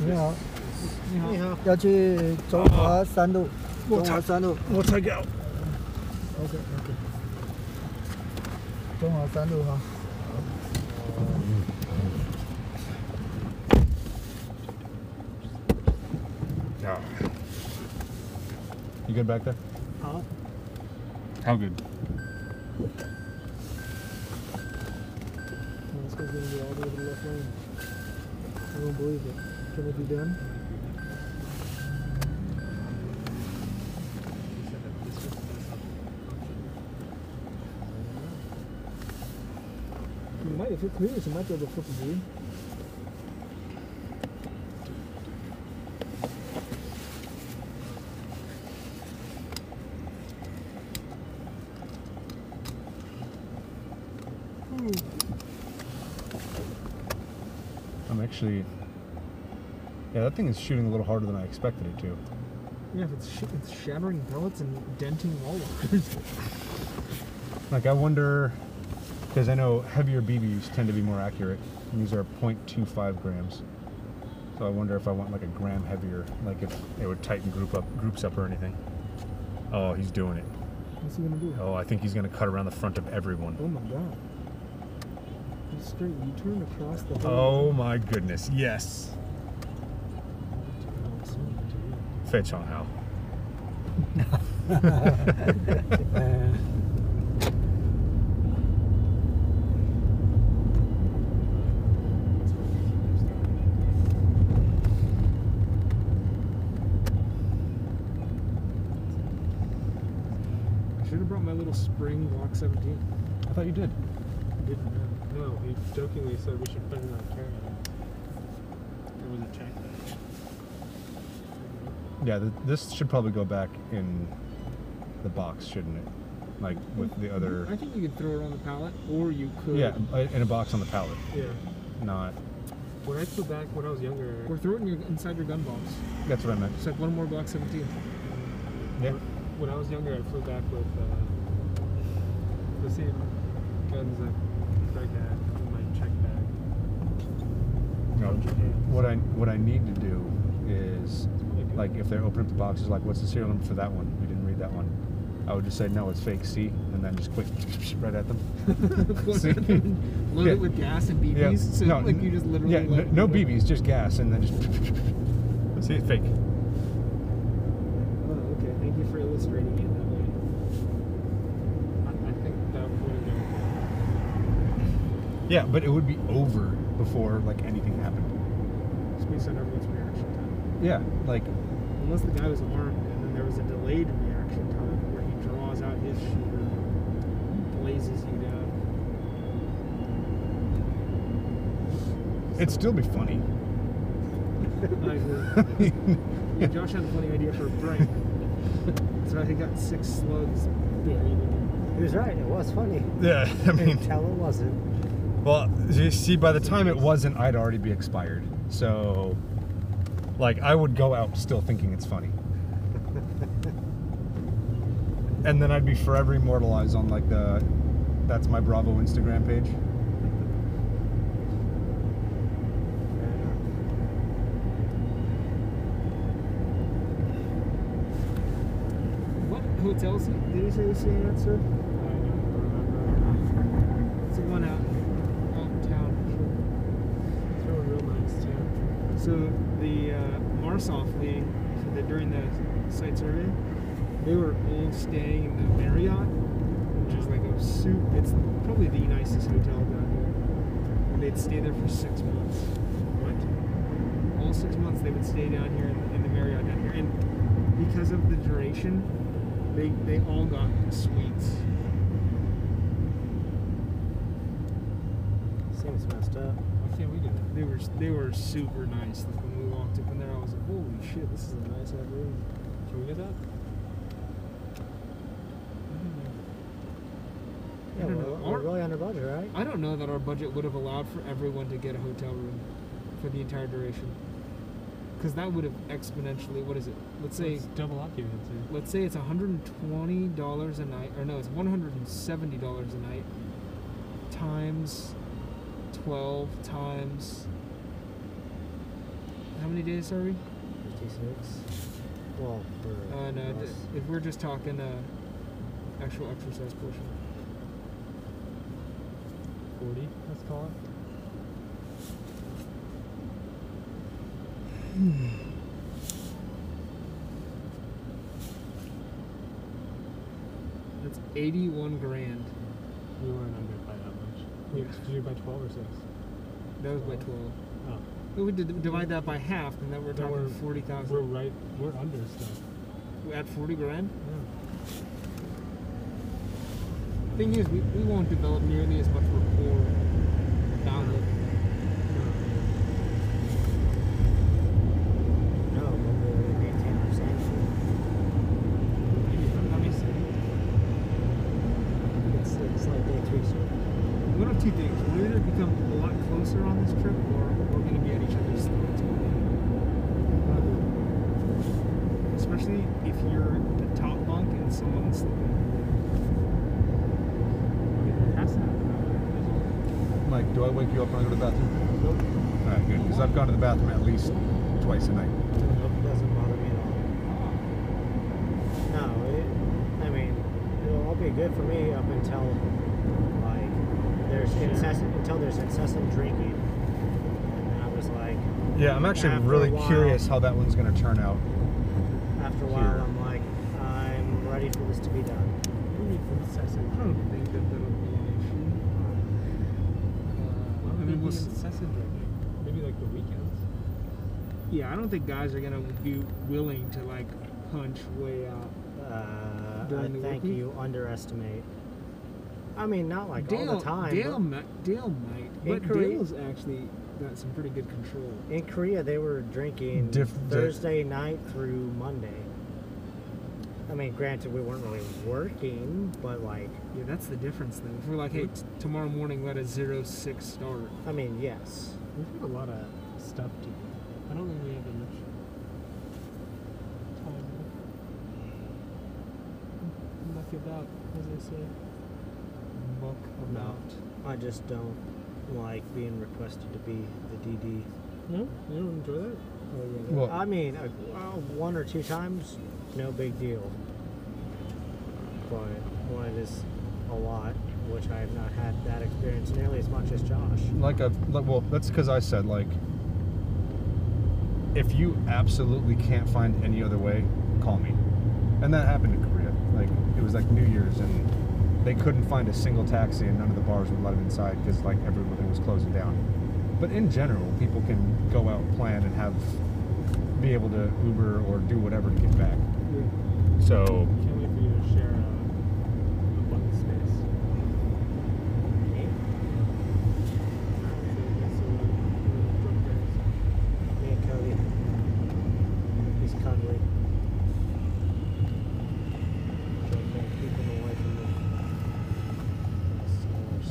你好，你好，你好，要去中华三路，中华三路，我才搞。OK， 中华三路哈。Yeah. You good back there? Huh? How good? This guy's gonna be all the way to the left lane. I don't believe it. Can it be done? You might, if it clears, you might be able to flip a V. I'm actually... Yeah, that thing is shooting a little harder than I expected it to. Yeah, if it's shattering pellets and denting wall walkers. Like, I wonder... Because I know heavier BBs tend to be more accurate. And these are 0.25 grams. So I wonder if I want like a gram heavier, like if it would tighten groups up or anything. Oh, he's doing it. What's he gonna do? Oh, I think he's gonna cut around the front of everyone. Oh my god. He's straight U-turn across the whole... Oh my goodness, yes. Fei Chong Hao. Should have brought my little spring Glock 17. I thought you did. Didn't. No, he jokingly said we should put it on carry. It was a check. Yeah, this should probably go back in the box, shouldn't it? Like with the other... I think you could throw it on the pallet, or you could... Yeah, in a box on the pallet. Yeah. Not... When I flew back when I was younger... Or throw it inside your gun box. That's what I meant. Just like one more Glock 17. Yeah. When I was younger, I flew back with the same guns that Greg had in my check bag. No, what I need to do is, like, if they open up the boxes, like, what's the serial number for that one? We didn't read that one. I would just say, no, it's fake C, and then just quick right at them. Load it with gas and BBs? Yeah. So, No, like, you just literally... Yeah, no BBs, just gas, and then just... See, it's fake. Oh, okay. Thank you for illustrating it that way. I think that would have been... Yeah, but it would be over before, like, anything happened. It's based on everyone's reaction time. Yeah, like... Unless the guy was armed, and then there was a delayed reaction time where he draws out his shooter, blazes you down. It'd still be funny. I agree. Yeah, Josh had a funny idea for a prank. So he got 6 slugs buried in him. He was right, it was funny. Yeah, I mean... Until it wasn't. Well, you see, by the time it wasn't, I'd already be expired. So, like, I would go out still thinking it's funny. And then I'd be forever immortalized on, like, the That's My Bravo Instagram page. What hotels did he say he's staying at, sir? I don't remember. It's the one out in town. It's a real nice town. So the Marsoff wing, during the site survey, they were all staying in the Marriott, which is like it's probably the nicest hotel down here. And they'd stay there for 6 months. What? All 6 months they would stay down here in the Marriott down here. And because of the duration, they all got suites. Seems messed up. Why can't we do that? They were super nice. Like when we walked up in there, I was like, holy shit, this is a nice ass room. Can we get that? Yeah, we're really under budget, right? I don't know that our budget would have allowed for everyone to get a hotel room for the entire duration. Because that would have exponentially, what is it? Let's say it's double occupancy. Let's say it's $120 a night, or no, it's $170 a night times 12 times. How many days are we? 56. Well, for No, us. if we're just talking actual exercise portion. 40, let's call it. That's 81 grand. We weren't under by that much. Did you do by 12 or 6? That was by 12. Oh. If we divide that by half, then that we're Then talking we're 40,000. We're under stuff. We're at 40 grand. Yeah. Thing is, we won't develop nearly as much rapport down the. No, but we maintain our sanity. Let me see. It's like day 3, so. One of two things. We'll either become a lot closer on this trip, or we're going to be at each other's throats. Especially if you're the top bunk and someone's sleeping. Mike, do I wake you up when I go to the bathroom? Nope. All right, good. Because I've gone to the bathroom at least twice a night. Nope, doesn't bother me at all. No, I mean, it'll all be good for me up until, like, there's incessant drinking. And then I was like... Yeah, I'm actually after really a while- curious how that one's going to turn out. After a while, Here. I'm like, I'm ready for this to be done. I don't think that that'll be an issue. I mean, we'll incessant drinking. Maybe like the weekends. yeah, I don't think guys are gonna be willing to like punch way out. I During the think work week? you underestimate. I mean, not like Dale, all the time. Dale but might, In but Korea- Dale's actually got some pretty good control. in Korea, they were drinking Thursday night through Monday. I mean, granted, we weren't really working, but like, Yeah, that's the difference though. If we're like, hey, tomorrow morning let a 0-6 start. I mean, yes. We've got a lot of stuff to do. I don't think we have that much time. Muck about, as I say. Muck about. I just don't like being requested to be the DD. No? You don't enjoy that? Oh yeah. Well, I mean, 1 or 2 times, no big deal. But when it is a lot, which I have not had that experience nearly as much as Josh. well, that's because I said, like, if you absolutely can't find any other way, call me. And that happened in Korea. Like, it was like New Year's, and they couldn't find a single taxi, and none of the bars would let them inside because, like, everything was closing down. But in general, people can go out, plan, and be able to Uber or do whatever to get back. Yeah. So, Can't wait for you to share a bunk space. Me and Cody. He's cuddly. Keep him away from me.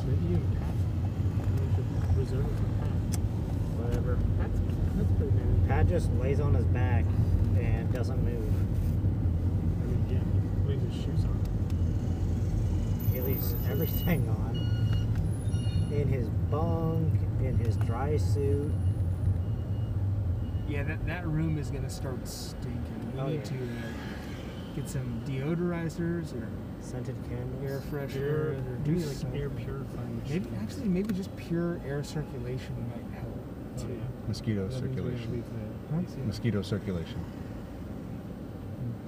Maybe you and Pat. You should reserve it for Pat. Whatever. That's pretty manly. Pat just lays on his back and doesn't move. I mean, yeah, he leaves his shoes on. He leaves everything on. In his bunk, in his dry suit. Yeah, that room is gonna start stinking. We need to get some deodorizers or Scented candles. air freshener or Do do like something. air purifying machine. Maybe just pure air circulation might help Oh, too. yeah. mosquito That means we're gonna circulation. leave the Huh? AC. Mosquito circulation.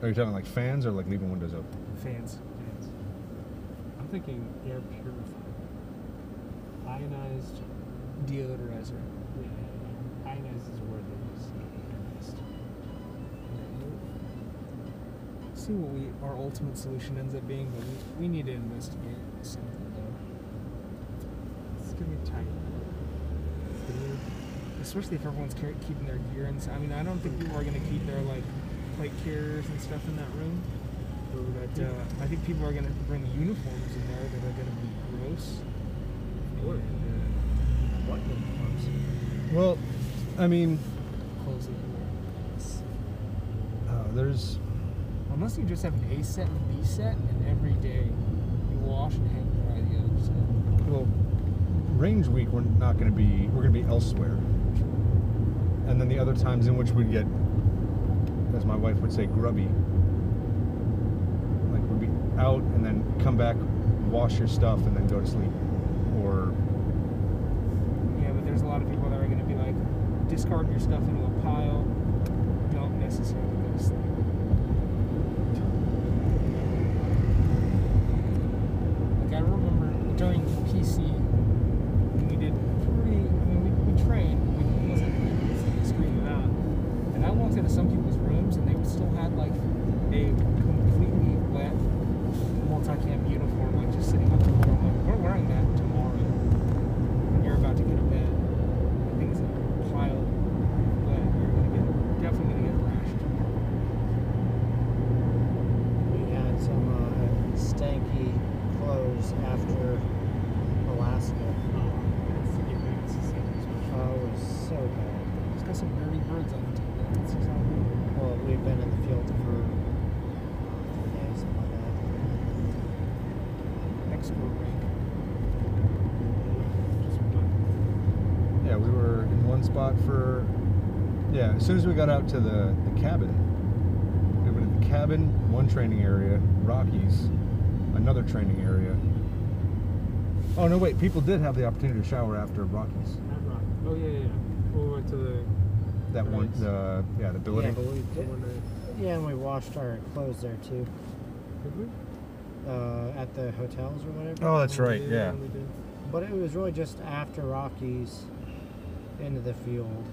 Are you talking like fans or like leaving windows open? Fans. I'm thinking air purifying. Ionized. Deodorizer. Yeah. Ionized is a word they use. Ionized. See what our ultimate solution ends up being, but we need to investigate something though. It's gonna be tight. Especially if everyone's keeping their gear inside. I mean, I don't think people are going to keep their like plate carriers and stuff in that room. But I think people are going to bring uniforms in there that are going to be gross. What uniforms? Well, I mean, Close the door. there's Unless you just have an A set and a B set, and every day you wash and hang dry the other set. well, range week we're going to be elsewhere. and then the other times in which we'd get, as my wife would say, grubby. Like we'd be out and then come back, wash your stuff, and then go to sleep. Or Yeah, but there's a lot of people that are going to be like, discard your stuff into a pile. Don't necessarily go to sleep. Like I remember during PC, when we did we trained, we wasn't screaming out. And I walked into some people's rooms and they still had like a completely wet multi-cam uniform, like just sitting on the floor. I'm like, we're wearing that tomorrow. When you're about to get to bed, and things are piled wet. You're definitely gonna get rashed. We had some stanky clothes after Alaska. Oh, it was so bad. It's got some dirty birds on it. That's just how it is. Well, we've been in the field for 3 days, something like that. Extra rank. yeah, we were in one spot for. Yeah, as soon as we got out to the cabin, we went to the cabin, one training area, Rockies, another training area. Oh no, wait! People did have the opportunity to shower after Rockies. At Rock. Oh yeah, yeah, yeah. We went to the. That one, Nice. the building. Yeah, but we did. one night. Yeah, and we washed our clothes there too. Did we? At the hotels or whatever. Oh, that's right. Yeah. we did. But it was really just after Rockies into the field.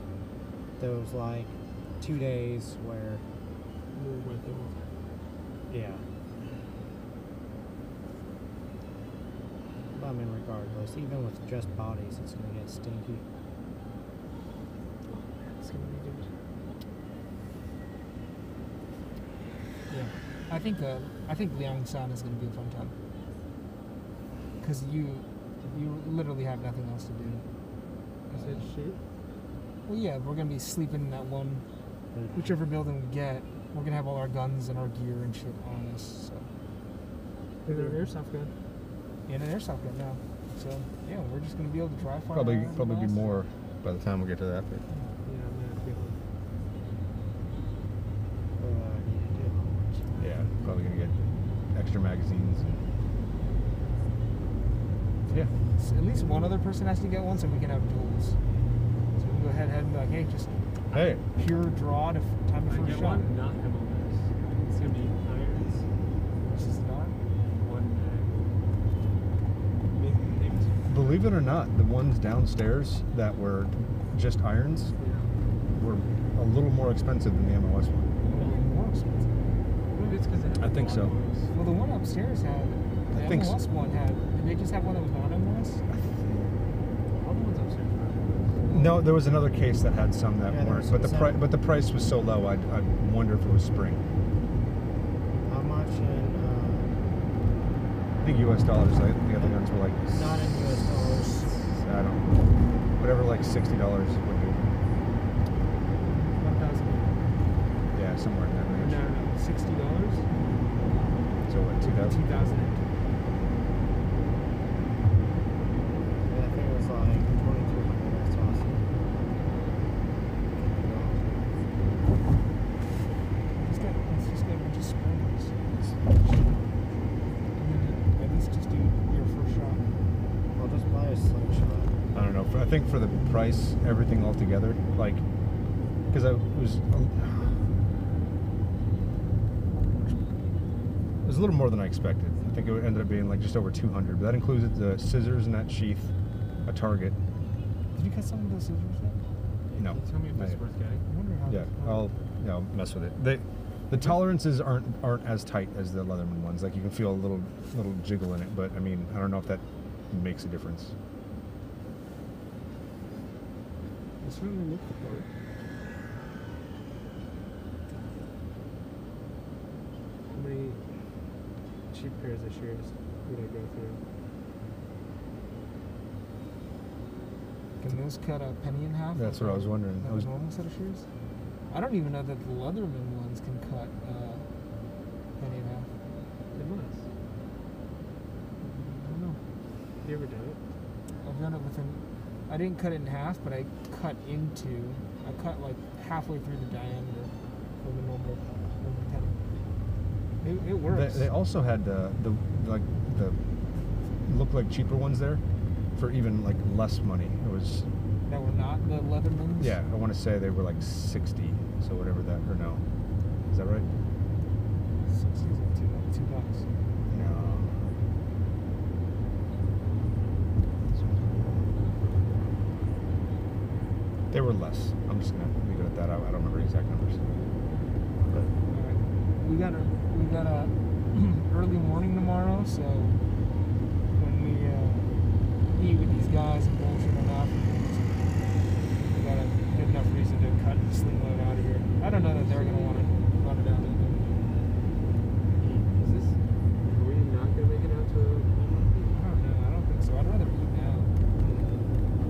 There was like 2 days where, We went there. yeah. But I mean, regardless, even with just bodies, it's gonna get stinky. It's gonna be good. Yeah, I think Liangshan is going to be a fun time because you literally have nothing else to do. Is it shit? Well, yeah, we're going to be sleeping in that one, whichever building we get. We're going to have all our guns and our gear and shit on us. So Is there an airsoft gun? and an airsoft gun now. So yeah, we're just going to be able to drive far. Probably around be blast. more by the time we get to that. But Yeah, I'm gonna feel it. I need to do homework. yeah, probably gonna get extra magazines. And, yeah. So at least one other person has to get one, so we can have duels. So we can go ahead and be like, hey, just Hey. pure draw to time I before get shot. one, not have all this. It's gonna be irons. Which is not. One maybe two. Believe it or not, the ones downstairs that were just irons Yeah. were a little more expensive than the MOS one. More expensive. Maybe it's because I think so. Well, the one upstairs had. The I think so. MLS one had. Did they just have one that was not MLS? All the ones upstairs were. No, there was another case that had some that Yeah, there weren't, was some but the price was so low. I'd wonder if it was spring. How much in, I think U.S. dollars. Like the other ones were like not in US dollars. I don't know, whatever, like $60 would be. 1,000. Yeah, somewhere in that range. No, $60. So what, 2,000? 2,000. Yeah, I think it was like 2,200. That's awesome. Let's just get a bunch of sprinters. At least just do your first shot. I'll just buy a slingshot. I don't know. I think for the price, everything all together, like, because it was a little more than I expected. I think it ended up being like just over 200, but that included the scissors in that sheath, a target. Did you cut some of those scissors yet? No. Can you tell me if not it's yet. worth getting? I wonder how. Yeah, I'll mess with it. The tolerances aren't as tight as the Leatherman ones. Like you can feel a little jiggle in it, but I mean, I don't know if that makes a difference. It certainly looked the part. How many cheap pairs of shears would I go through? Can those cut a penny in half? That's what I was wondering. That was a normal set of shears. I don't even know that the Leatherman ones can cut penny in half. They must. I don't know. Have you ever done it? I've done it with an I didn't cut it in half, but I cut like halfway through the diameter of the normal penny. It works. They also had the look like cheaper ones there for even like less money. It was that were not the leather ones. Yeah, I want to say they were like 60. So whatever that, or no, is that right? 60 is like $2. No. They were less. I'm just gonna leave it at that. I don't remember exact numbers. But We got a early morning tomorrow, so when we eat with these guys and bullshit on afternoons, we got a good enough reason to cut and sling load out of here. I don't know that they're gonna want to run it out of there. Are we not gonna make it out to? I don't know. I don't think so. I'd rather eat now.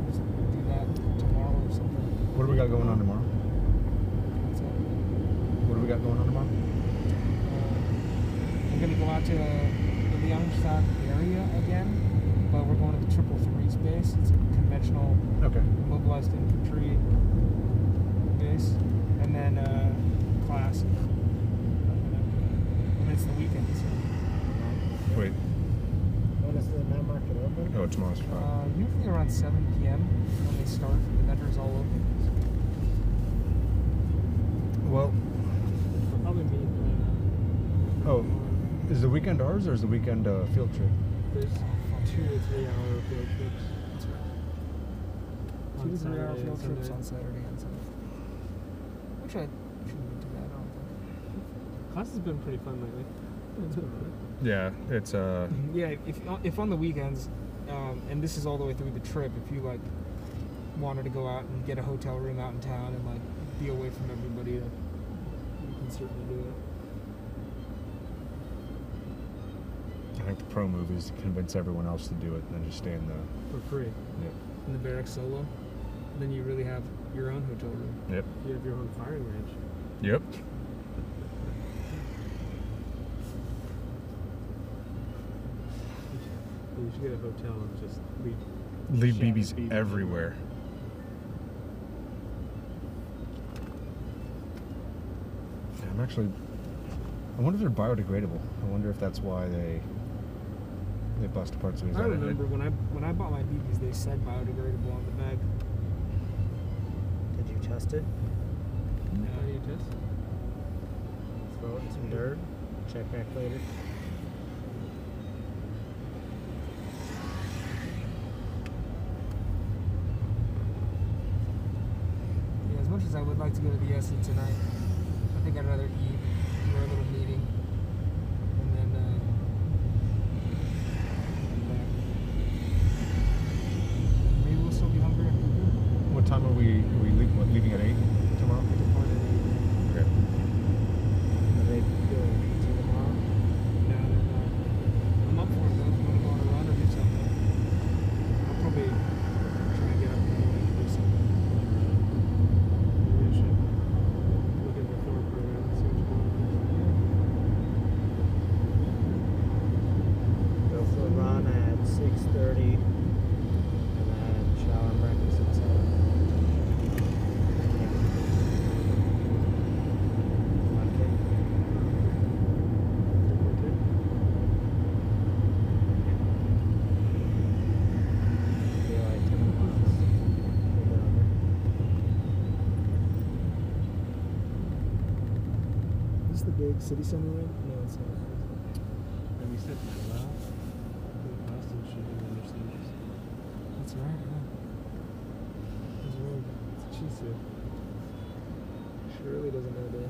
Just do that tomorrow or something. what do we got going on tomorrow? What's up? What do we got going on tomorrow? We're gonna go out to the Youngstown area again, but we're going to the 333 base. It's a conventional Okay. mobilized infantry base, and then class. And it's the weekend, so Wait. When is the night market open? Oh, tomorrow's Friday. usually around 7 p.m. when they start. The vendors all open. Well, I'll probably meet. oh, is the weekend ours or is the weekend field trip? There's 2 to 3 hour field trips. That's right. On 2 to 3 hour Saturday field and trips Sunday. on Saturday and Sunday. Which I shouldn't be too bad, I don't think. Class has been pretty fun lately. It's been fun. Yeah, it's Yeah, if on the weekends, and this is all the way through the trip, if you like wanted to go out and get a hotel room out in town and like be away from everybody, you can certainly do it. I think the pro move is to convince everyone else to do it and then just stay in the. For free. Yep. In the barracks solo, then you really have your own hotel room. Yep. You have your own firing range. Yep. You should get a hotel and just Leave shattered BBs everywhere. Yeah, I'm actually. I wonder if they're biodegradable. I wonder if that's why they bust parts of these. I remember when I bought my BBs, they said biodegradable on the bag. Did you test it? How do you test? Throw it in some dirt. Check back later. Yeah, as much as I would like to go to the SE tonight, I think I'd rather eat, do our little meeting, and then come back. Maybe we'll still be hungry after dinner. What time are we leaving at 8 tomorrow? Okay. Are they doing PT tomorrow? No, they're not. I'm up for it though. If you want to go on a run or do something, I'll probably try and get up in the morning and do something. Maybe I should look at the Thor program and see what's going on. Go for a run at 6:30, and then shower and breakfast at 7. Okay. Be like 10 miles. Is this the big city center room? No, it's not. And we said well for the Boston shooting understands. That's right, yeah. That's really good. She said. She really doesn't know the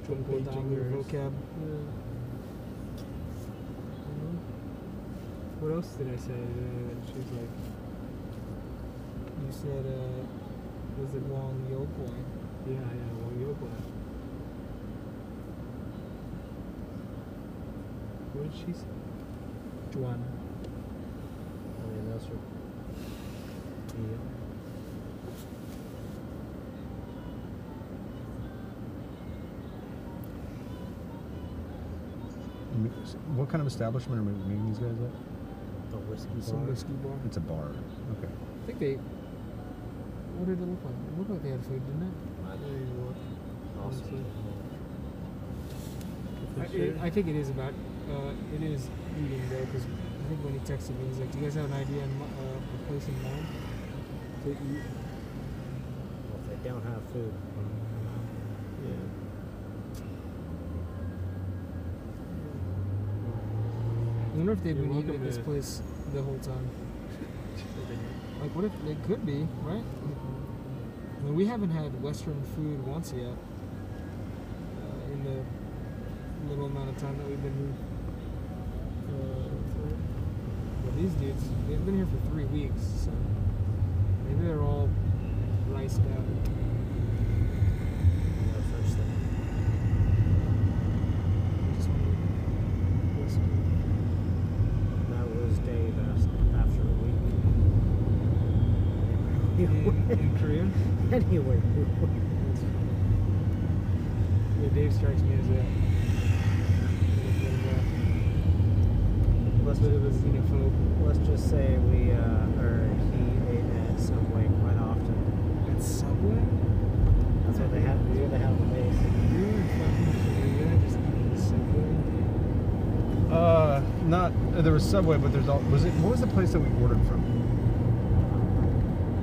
Triple jumble dollars. vocab. Yeah. What else did I say? She's like, You said, was it Wong Yokwai? yeah, well, yoga. What did she say? Juan. I mean, those are. Yeah. What kind of establishment are we meeting these guys at? a whiskey Some bar. whiskey bar. It's a bar. Okay. I think they. What did it look like? It looked like they had food, didn't it? Also, I think it is about. It is eating though, because I think when he texted me, he's like, "Do you guys have an idea on a place in mind to eat?" well, if they don't have food, Yeah. I wonder if they've been eating at this place the whole time. Like, what if they could be, right? I mean, we haven't had Western food once yet in the little amount of time that we've been here. But these dudes, they've been here for 3 weeks, so maybe they're all riced out. no such thing. Just whiskey. That was Dave after a week. In Korea? Anyway, Yeah, Dave strikes me as a let's bit of a xenophobe. let's just say he ate at Subway quite often. At Subway? That's what they have. That's what they have on the base. You're in fucking Korea, just eating Subway? Not there was Subway, but there's all. Was it? What was the place that we ordered from?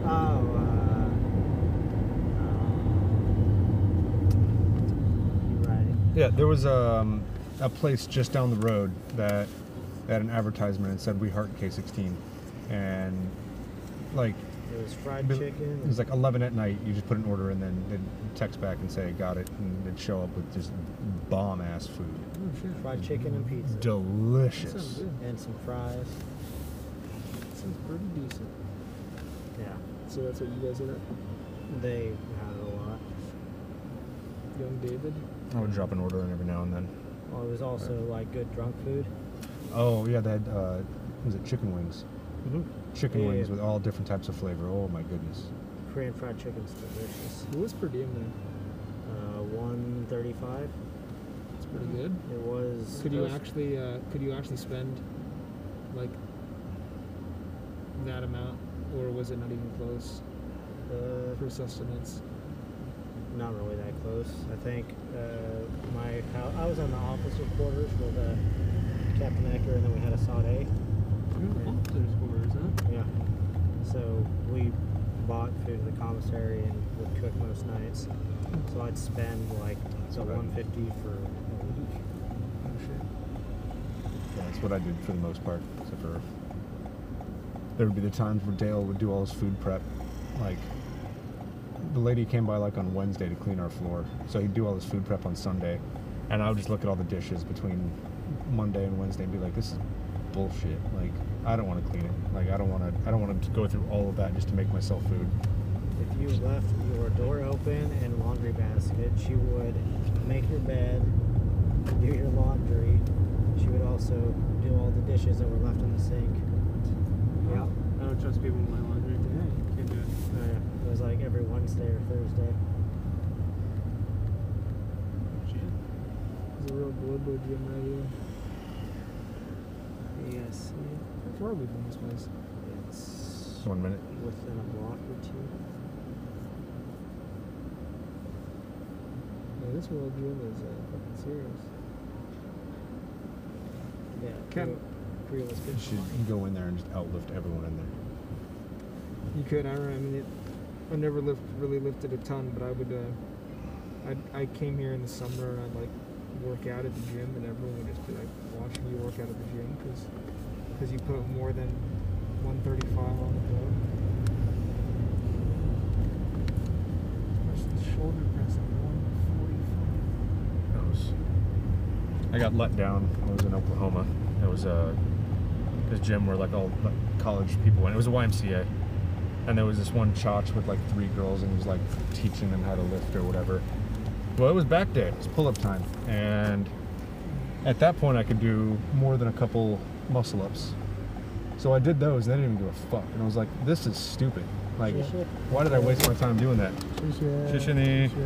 Oh, you're right. Yeah, there was a place just down the road that had an advertisement and said "We Heart K16," and like It was fried it chicken. was like 11 at night. You just put an order and then they'd text back and say got it, and they'd show up with just bomb ass food. Oh shit. Fried chicken and pizza. That Delicious. sounds good. And some fries. Sounds pretty decent. Yeah. So that's what you guys are at? They had a lot. Young David? I would drop an order in every now and then. Well, it was also like good drunk food. Oh yeah, they had was it chicken wings? Mm-hmm. Chicken Yeah, wings yeah. with all different types of flavor. Oh my goodness. Korean fried chicken's delicious. What was per diem then? $135. It's pretty good. It was. Could you actually spend like that amount, or was it not even close for sustenance? Not really that close. I think I was on the officer quarters with Captain Ecker, and then we had a sade. Officers' quarters, huh? Yeah. So we bought food at the commissary and would cook most nights. So I'd spend like the $150 for a week. Oh shit. Yeah, that's what I did for the most part. Except for there would be the times where Dale would do all his food prep. Like the lady came by like on Wednesday to clean our floor, so he'd do all his food prep on Sunday, and I would just look at all the dishes between Monday and Wednesday and be like, "This is bullshit. Like I don't want to clean it. Like I don't want to go through all of that just to make myself food." If you left your door open and laundry basket, she would make your bed, do your laundry. She would also do all the dishes that were left in the sink. Yeah. I don't trust people with my laundry. Can't do it. It was like every Wednesday or Thursday. Shit. It's a real global gym right here. Yes. How far are we from this place? It's 1 minute. within a block or two. Yeah, this world gym is fucking serious. Yeah. Can- Korea was good. You should go in there and just outlift everyone in there. You could. I mean, I never really lifted a ton, but I would. I came here in the summer and I'd like work out at the gym, and everyone would just be like watching you work out at the gym because you put more than 135 on the board. Especially shoulder press at 145. I got let down. I was in Oklahoma. It was this gym where like all like, college people went. It was a YMCA, and there was this one chotch with like 3 girls, and he was like teaching them how to lift or whatever. Well, it was back day. It was pull-up time, and at that point, I could do more than a couple muscle-ups. So I did those, and I didn't even give a fuck. And I was like, "This is stupid. Like, why did I waste my time doing that?" Shishini. You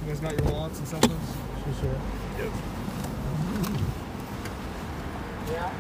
guys got your wallets and cell phones? Yeah.